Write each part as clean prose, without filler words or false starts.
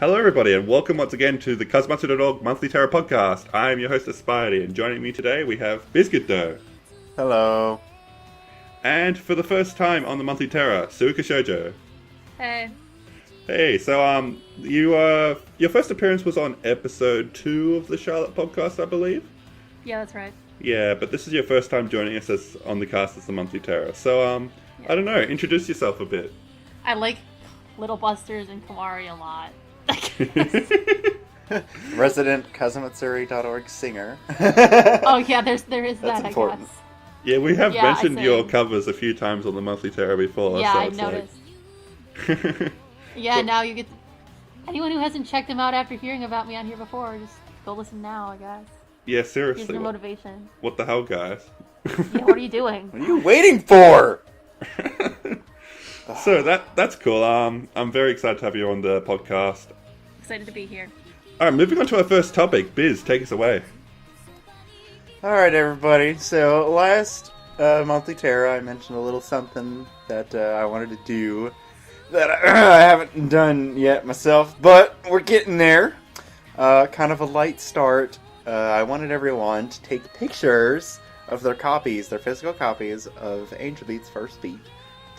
Hello everybody and welcome once again to the Kazamatsuri Monthly Terra podcast. I am your host Aspirety and joining me today we have Bizkitdoh. Hello. And for the first time on the Monthly Terra, SuikaShoujo. Hey. Hey, so your first appearance was on episode 2 of the Charlotte podcast, I believe? Yeah, that's right. Yeah, but this is your first time joining us on the cast as the Monthly Terra. So, I don't know, introduce yourself a bit. I like Little Busters and Kamari a lot. Resident Kazamatsuri.org singer. Oh yeah, there is that, important. I guess. Yeah, we have mentioned I your sing. covers a few times on the Monthly Terra before. Yeah, so I've it's noticed. Yeah, now you get... Anyone who hasn't checked him out after hearing about me on here before, just go listen now, I guess. Yeah, Here's seriously. your motivation. What the hell, guys? Yeah, what are you doing? What are you waiting for? So that's cool. I'm very excited to have you on the podcast. Excited to be here. Alright, moving on to our first topic. Biz, take us away. Alright, everybody. So, last Monthly Terra, I mentioned a little something that I wanted to do that I haven't done yet myself, but we're getting there. Kind of a light start. I wanted everyone to take pictures of their copies, their physical copies of Angel Beats First Beat,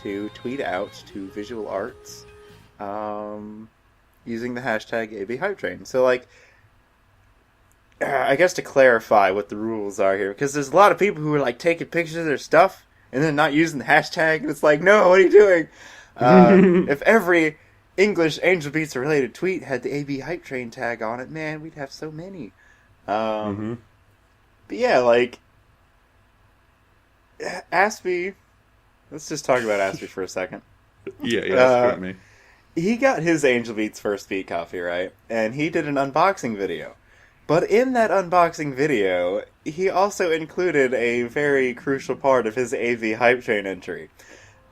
to tweet out to Visual Arts using the hashtag ABHypeTrain. So, like, I guess to clarify what the rules are here, because there's a lot of people who are, like, taking pictures of their stuff and then not using the hashtag, and it's like, no, what are you doing? If every English Angel Beats related tweet had the ABHypeTrain tag on it, man, we'd have so many. But yeah, like, Aspie, let's just talk about Aspie for a second. Yeah, screw me. He got his Angel Beats First Beat copy, right? And he did an unboxing video. But in that unboxing video, he also included a very crucial part of his ABHypeTrain entry.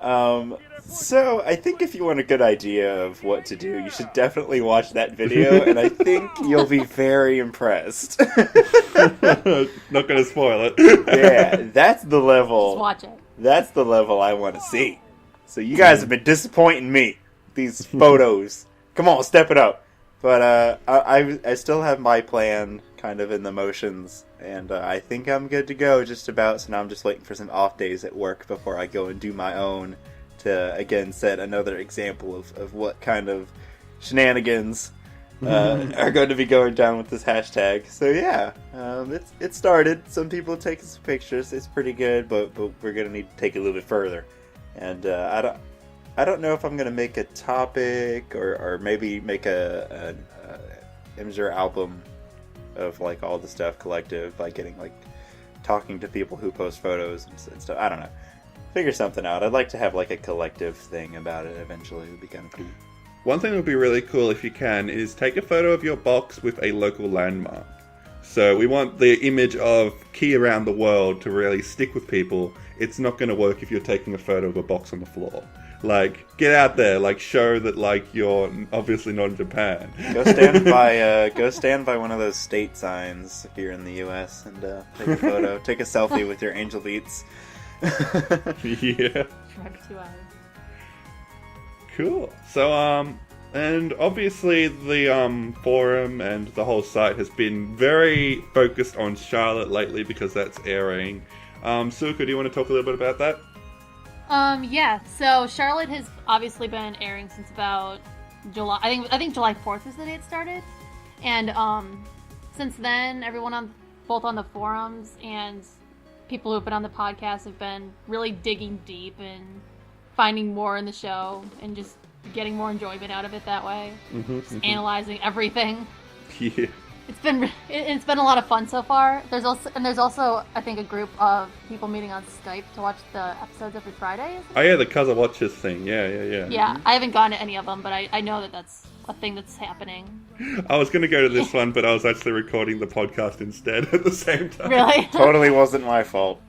So I think if you want a good idea of what to do, you should definitely watch that video, and I think you'll be very impressed. Not gonna spoil it. Yeah, that's the level. Just watch it. That's the level I want to see. So you guys have been disappointing me. These photos. Come on, step it up. But I still have my plan kind of in the motions, and I think I'm good to go just about, so now I'm just waiting for some off days at work before I go and do my own to, again, set another example of what kind of shenanigans are going to be going down with this hashtag. So yeah, it started. Some people are taking some pictures. It's pretty good, but we're going to need to take it a little bit further. And I don't know if I'm gonna make a topic or maybe make a Imgur album of like all the stuff collective, like getting like talking to people who post photos and stuff. I don't know. Figure something out. I'd like to have like a collective thing about it eventually. It would be kind of cool. One thing that would be really cool if you can is take a photo of your box with a local landmark. So we want the image of Key Around the World to really stick with people. It's not going to work if you're taking a photo of a box on the floor. Like, get out there, like, show that, like, you're obviously not in Japan. Go stand by one of those state signs here in the U.S. and take a photo, take a selfie with your Angel Beats. Yeah. Drive 2 hours. Cool. So, and obviously the forum and the whole site has been very focused on Charlotte lately because that's airing. Suka, do you want to talk a little bit about that? Yeah, so Charlotte has obviously been airing since about July. I think July 4th is the day it started. And since then, everyone both on the forums and people who've been on the podcast have been really digging deep and finding more in the show and just getting more enjoyment out of it that way. Just analyzing everything. Yeah. It's been a lot of fun so far. There's also I think a group of people meeting on Skype to watch the episodes every Friday. Oh yeah, the Kaza Watches thing. Yeah. Yeah, I haven't gone to any of them, but I know that that's a thing that's happening. I was going to go to this one, but I was actually recording the podcast instead at the same time. Really? Totally wasn't my fault.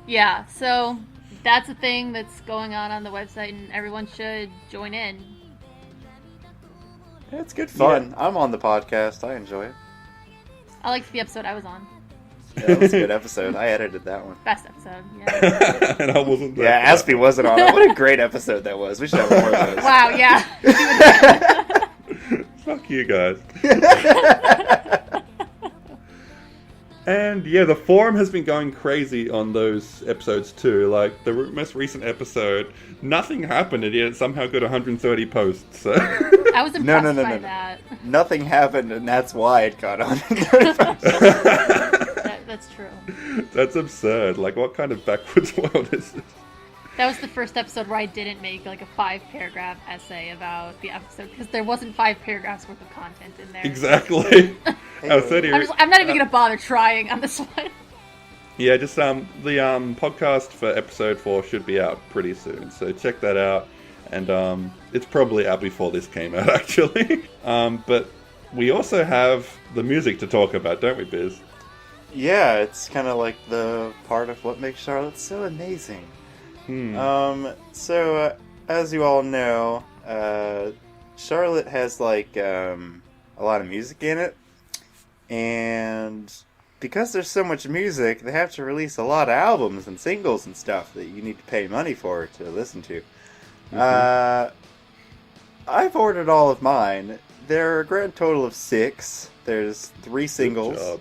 Yeah, so that's a thing that's going on the website, and everyone should join in. It's good fun. Yeah. I'm on the podcast. I enjoy it. I liked the episode I was on. Yeah, that was a good episode. I edited that one. Best episode, yeah. And I wasn't there. Yeah, Aspie wasn't on it. What a great episode that was. We should have more of those. Wow, yeah. Fuck you guys. And yeah, the forum has been going crazy on those episodes too. Like the most recent episode, nothing happened and yet it somehow got 130 posts. So. I was impressed by that. Nothing happened and that's why it got 130 posts. That's true. That's absurd. Like, what kind of backwards world is this? That was the first episode where I didn't make like a 5-paragraph essay about the episode because there wasn't 5 paragraphs worth of content in there. Exactly. I'm not even gonna bother trying on this one. Yeah, just the podcast for episode 4 should be out pretty soon, so check that out. And it's probably out before this came out, actually. But we also have the music to talk about, don't we, Biz? Yeah, it's kind of like the part of what makes Charlotte so amazing. So, as you all know, Charlotte has, like, a lot of music in it, and because there's so much music, they have to release a lot of albums and singles and stuff that you need to pay money for to listen to. I've ordered all of mine. There are a grand total of 6. There's 3 singles.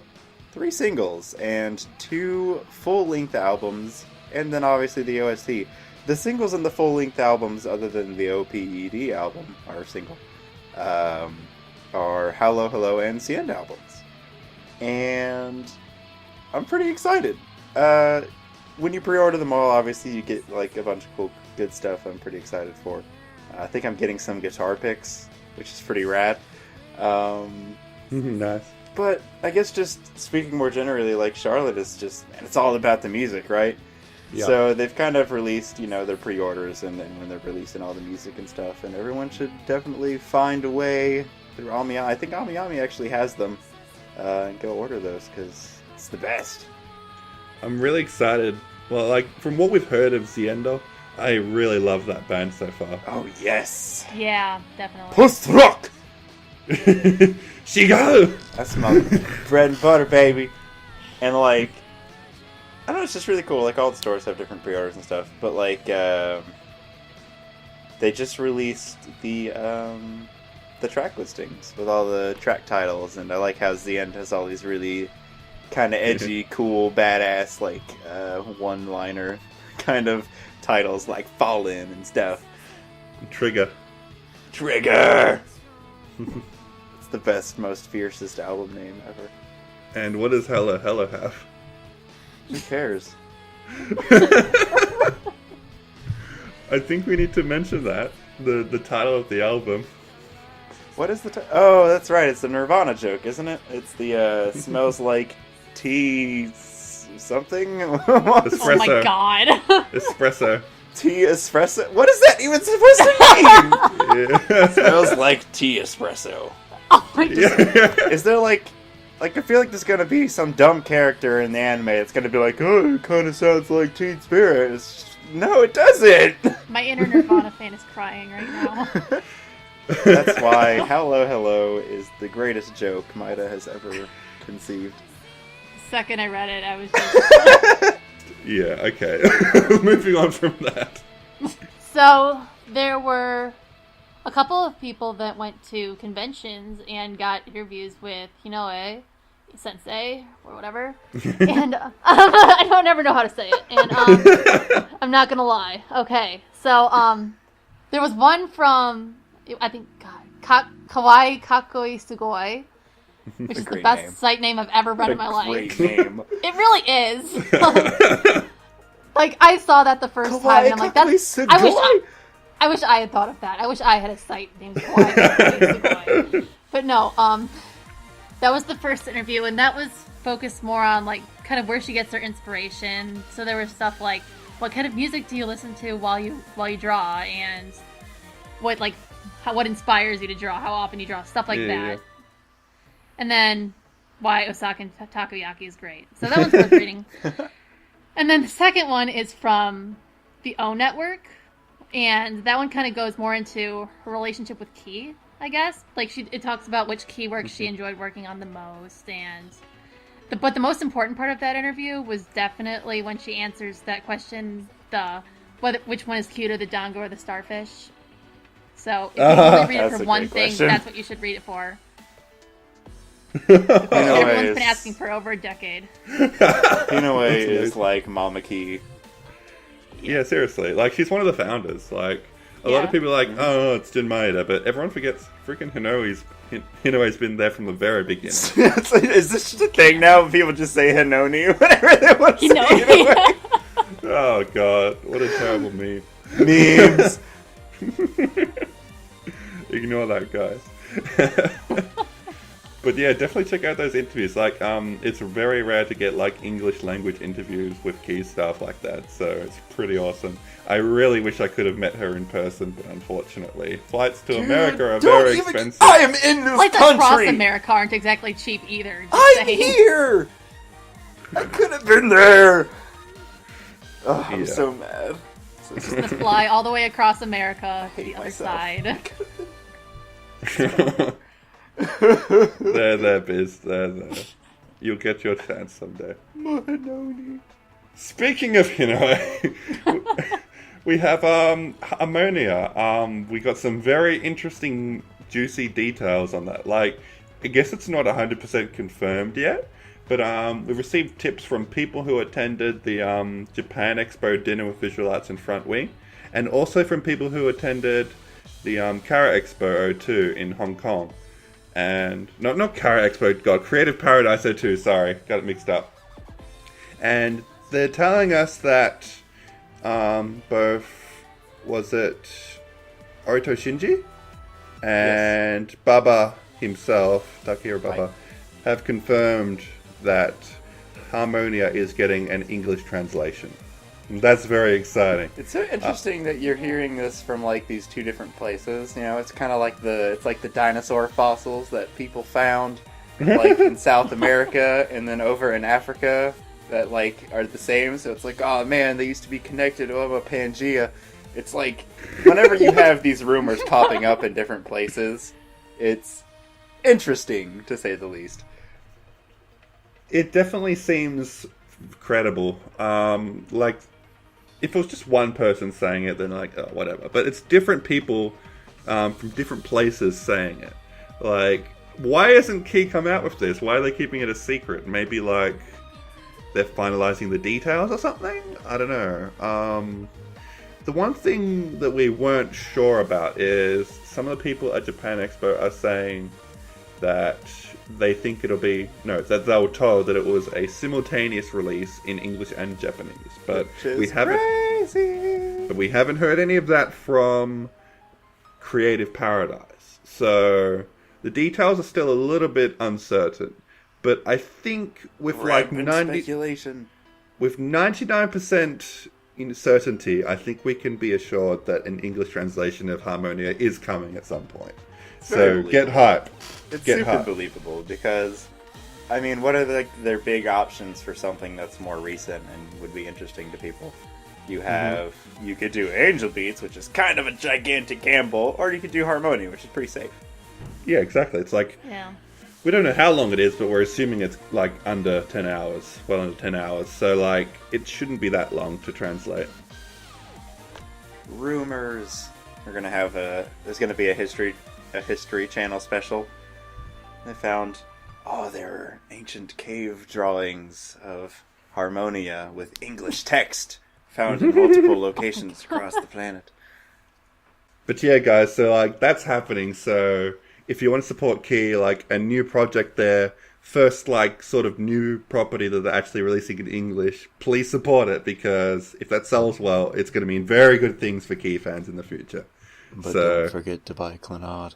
3 singles, and 2 full-length albums, and then obviously the OST. The singles and the full-length albums, other than the OPED album, or single, are Hello Hello and Sien albums. And I'm pretty excited. When you pre-order them all, obviously you get like a bunch of cool, good stuff I'm pretty excited for. I think I'm getting some guitar picks, which is pretty rad. Nice. But I guess just speaking more generally, like Charlotte is just, man, it's all about the music, right? Yeah. So they've kind of released, their pre-orders and then when they're releasing all the music and stuff, and everyone should definitely find a way through Amiyami. I think Amiyami actually has them, and go order those because it's the best. I'm really excited. Well, like from what we've heard of Ziendo, I really love that band so far. Oh yes. Yeah, definitely. Post-rock. Shigo! That's my bread and butter, baby. And like, I don't know, it's just really cool. Like all the stores have different pre-orders and stuff, but like, they just released the track listings with all the track titles, and I like how the end has all these really kind of edgy, cool, badass, like one-liner kind of titles, like Fallen and stuff. Trigger. It's the best, most fiercest album name ever. And what does Hello Hello have? Who cares? I think we need to mention that. The title of the album. What is the title? Oh, that's right. It's the Nirvana joke, isn't it? It's the smells like tea something? Espresso. Oh my god. Espresso. Tea espresso? What is that even supposed to mean? Yeah. Smells like tea espresso. Oh my god. Yeah. Is there like I feel like there's gonna be some dumb character in the anime that's gonna be like, oh, it kind of sounds like Teen Spirit. No, it doesn't! My inner Nirvana fan is crying right now. That's why Hello Hello is the greatest joke Maida has ever conceived. The second I read it, I was just... Yeah, okay. Moving on from that. So, there were a couple of people that went to conventions and got interviews with Hinoue Sensei, or whatever. And I don't ever know how to say it. And I'm not gonna lie. Okay, so there was one from, I think, Kawaii Kakoi Sugoi, which is the best site name I've ever read in my life. Great name. It really is. Like, I saw that the first time, and I'm like, that's... I wish I had thought of that. I wish I had a site named Kawaii Kakoi Sugoi. But no, that was the first interview, and that was focused more on, like, kind of where she gets her inspiration. So there was stuff like, what kind of music do you listen to while you draw, and what inspires you to draw, how often you draw, stuff like that. Yeah. And then why Osaka Takoyaki is great. So that one's worth reading. And then the second one is from the O Network, and that one kind of goes more into her relationship with Key, I guess. Like, it talks about which key work she enjoyed working on the most, and But the most important part of that interview was definitely when she answers that question, which one is cuter, the dango or the starfish. So if you only read it for one thing, that's what you should read it for. Everyone's been asking for over a decade. Hinoue is like Mama Key. Yeah, seriously. Like, she's one of the founders. Like, a lot of people are like, oh, it's Jin Maeda, but everyone forgets freaking Hinoue's been there from the very beginning. Is this just a thing now? People just say Hinoni whenever they want to say Hinoue. Oh, God. What a terrible meme. Memes. Ignore that, guys. But yeah, definitely check out those interviews. Like, it's very rare to get like English language interviews with key stuff like that, so it's pretty awesome. I really wish I could have met her in person, but unfortunately, flights to America are very expensive. I am in this Flights country. across America aren't exactly cheap either. I'm here. I could have been there. Oh, I'm so mad. Just gonna fly all the way across America to the other side. There, Biz. There. You'll get your chance someday. Mohanoni. Speaking of Hinoue, we have Harmonia. We got some very interesting, juicy details on that. Like, I guess it's not 100% confirmed yet, but we received tips from people who attended the Japan Expo dinner with Visual Arts in Front Wing, and also from people who attended the Kara Expo 02 in Hong Kong. And not Kara Expo, God, Creative Paradise 02, sorry, got it mixed up. And they're telling us that both, was it Orito Shinji and Baba himself, Takehiro Baba, have confirmed that Harmonia is getting an English translation. That's very exciting. It's so interesting that you're hearing this from like these two different places. You know, it's kind of like the dinosaur fossils that people found like in South America and then over in Africa that like are the same. So it's like, oh man, they used to be connected. Oh, Pangea. It's like whenever you have these rumors popping up in different places, it's interesting to say the least. It definitely seems credible. Like, if it was just one person saying it, then like, oh, whatever. But it's different people from different places saying it. Like, why hasn't Key come out with this? Why are they keeping it a secret? Maybe like they're finalizing the details or something? I don't know. The one thing that we weren't sure about is some of the people at Japan Expo are saying that they think that they were told that it was a simultaneous release in English and Japanese, but we haven't heard any of that from Creative Paradise. So the details are still a little bit uncertain, but I think with speculation, with 99% certainty, I think we can be assured that an English translation of Harmonia is coming at some point. So get hype. It's super believable because, I mean, what are their big options for something that's more recent and would be interesting to people? You have, you could do Angel Beats, which is kind of a gigantic gamble, or you could do Harmonia, which is pretty safe. Yeah, exactly. It's like, we don't know how long it is, but we're assuming it's like under 10 hours, well under 10 hours. So like, it shouldn't be that long to translate. Rumors. We're gonna have there's gonna be a History Channel special. They found, there are ancient cave drawings of Harmonia with English text found in multiple locations across the planet. But yeah, guys, so like that's happening. So if you want to support Key, like a new project there, first like sort of new property that they're actually releasing in English, please support it, because if that sells well, it's going to mean very good things for Key fans in the future. But don't forget to buy Clannad.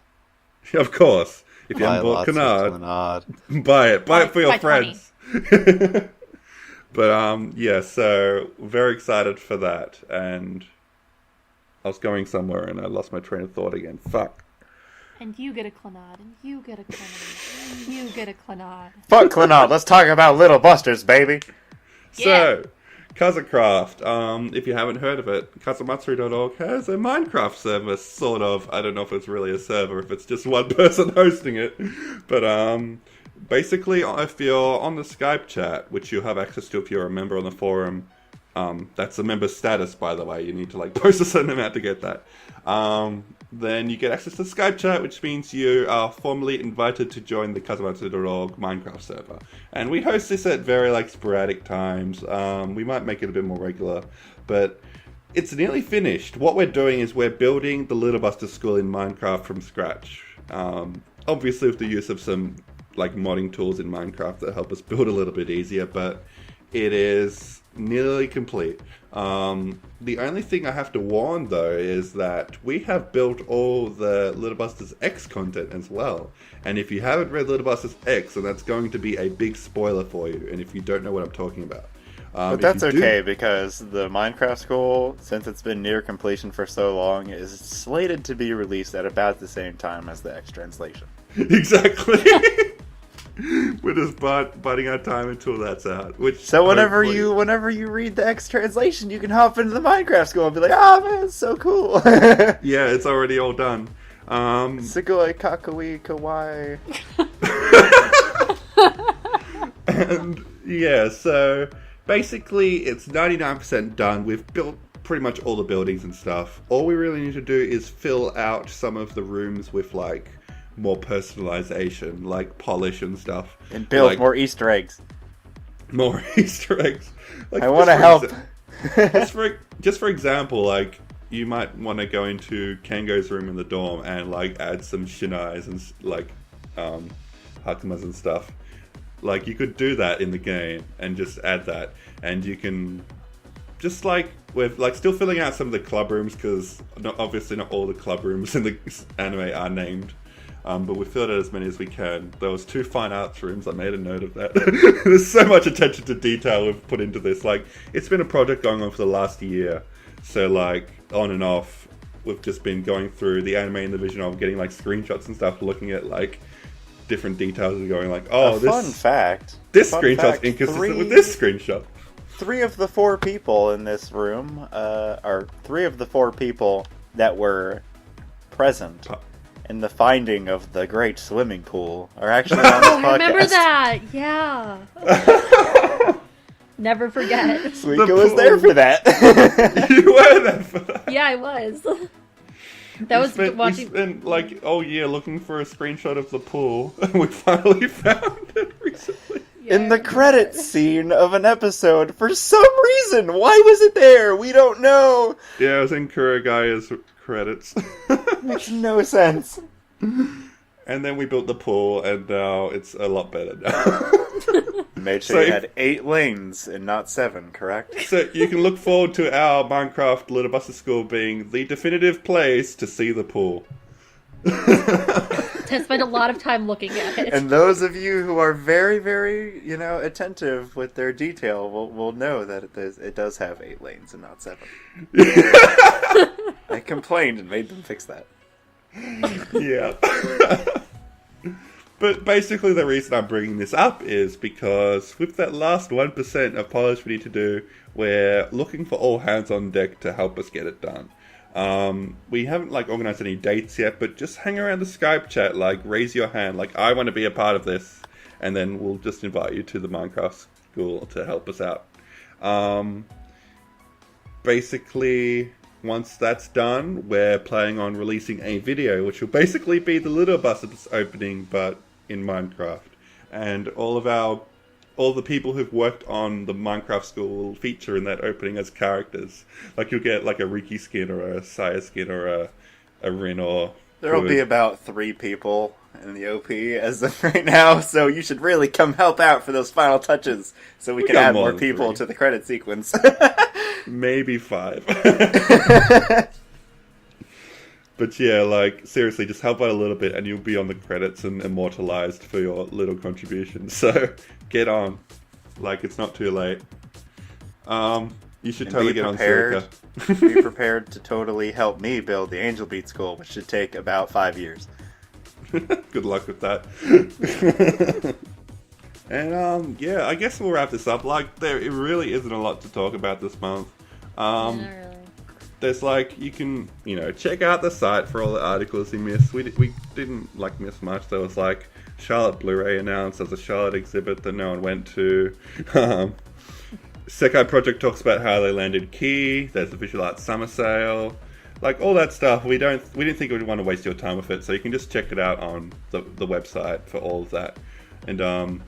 Of course. If you haven't bought Clannad, buy it for your friends. But yeah, so very excited for that. And I was going somewhere and I lost my train of thought again. Fuck. And you get a Clannad, and you get a Clannad, and you get a Clannad. Fuck Clannad, let's talk about Little Busters, baby. So, Kazacraft, if you haven't heard of it, Kazamatsuri.org has a Minecraft server, sort of. I don't know if it's really a server, if it's just one person hosting it. But Basically, if you're on the Skype chat, which you'll have access to if you're a member on the forum, that's a member status, by the way. You need to post a certain amount to get that. Then you get access to the Skype chat, which means you are formally invited to join the Kazamatsuri Minecraft server. And we host this at very sporadic times. We might make it a bit more regular, but it's nearly finished. What we're doing is we're building the Little Buster School in Minecraft from scratch. Obviously with the use of some modding tools in Minecraft that help us build a little bit easier, but it is nearly complete. The only thing I have to warn though is that we have built all the Little Busters X content as well. And if you haven't read Little Busters X, then that's going to be a big spoiler for you, and if you don't know what I'm talking about. But that's okay, because the Minecraft School, since it's been near completion for so long, is slated to be released at about the same time as the X translation. Exactly. We're just biding our time until that's out. So whenever you read the X translation, you can hop into the Minecraft School and be like, "Oh man, it's so cool." Yeah, it's already all done. Sugoi kakui kawaii. And yeah, so basically it's 99% done. We've built pretty much all the buildings and stuff. All we really need to do is fill out some of the rooms with more personalization, polish and stuff. And build more Easter eggs. More Easter eggs. I want to help. Just for example, you might want to go into Kango's room in the dorm and add some shinais and hakumas and stuff. You could do that in the game and just add that, and you can just we're still filling out some of the club rooms, because obviously not all the club rooms in the anime are named. But we filled out as many as we can. There was 2 fine arts rooms. I made a note of that. There's so much attention to detail we've put into this. It's been a project going on for the last year. So on and off, we've just been going through the anime and the vision of getting screenshots and stuff, looking at different details and going fun fact. This screenshot's inconsistent with this screenshot. 3 of the 4 people in this room are 3 of the 4 people that were present in the finding of the great swimming pool are actually on this podcast. I remember that. Yeah. Never forget. Suika was there for that. You were there for that. Yeah, I was. We spent all year looking for a screenshot of the pool, and we finally found it recently. Yeah, in the credits scene of an episode, for some reason. Why was it there? We don't know. Yeah, it was in Kuragaya's credits. Makes no sense. And then we built the pool, and now it's a lot better now. Made sure you had 8 lanes and not 7, correct? So you can look forward to our Minecraft Little Buster School being the definitive place to see the pool. To spend a lot of time looking at it. And those of you who are very, very, attentive with their detail will know that it does have 8 lanes and not 7. I complained and made them fix that. Yeah. But basically the reason I'm bringing this up is because with that last 1% of polish we need to do, we're looking for all hands on deck to help us get it done. We haven't organized any dates yet, but just hang around the Skype chat, raise your hand, I want to be a part of this, and then we'll just invite you to the Minecraft School to help us out. Basically, once that's done, we're planning on releasing a video, which will basically be the Little Busters opening, but in Minecraft. And all the people who've worked on the Minecraft School will feature in that opening as characters. You'll get a Riki skin or a Saya skin or a Rin or... There'll be about 3 people in the OP as of right now, so you should really come help out for those final touches so we can add more people to the credit sequence. Maybe 5. But yeah, seriously, just help out a little bit and you'll be on the credits and immortalized for your little contribution. So, get on. It's not too late. You should totally get on Suika. Be prepared to totally help me build the Angel Beat School, which should take about 5 years. Good luck with that. And, yeah, I guess we'll wrap this up. It really isn't a lot to talk about this month. Not really. there's like, you can, check out the site for all the articles you missed. We didn't like miss much. There was like Charlotte Blu-ray announced. There's a Charlotte exhibit that no one went to. Sekai Project talks about how they landed Key. There's the Visual Arts Summer Sale. Like, all that stuff. We didn't think we'd want to waste your time with it, so you can just check it out on the website for all of that. And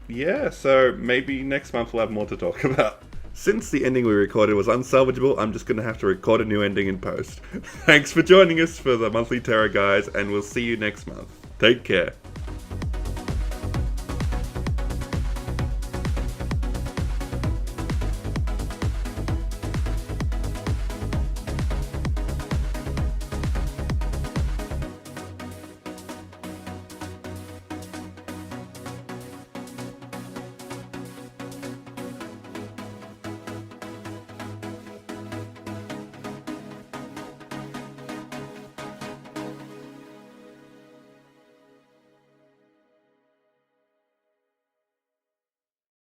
yeah, so maybe next month we'll have more to talk about. Since the ending we recorded was unsalvageable, I'm just going to have to record a new ending in post. Thanks for joining us for the Monthly Terra, guys, and we'll see you next month. Take care.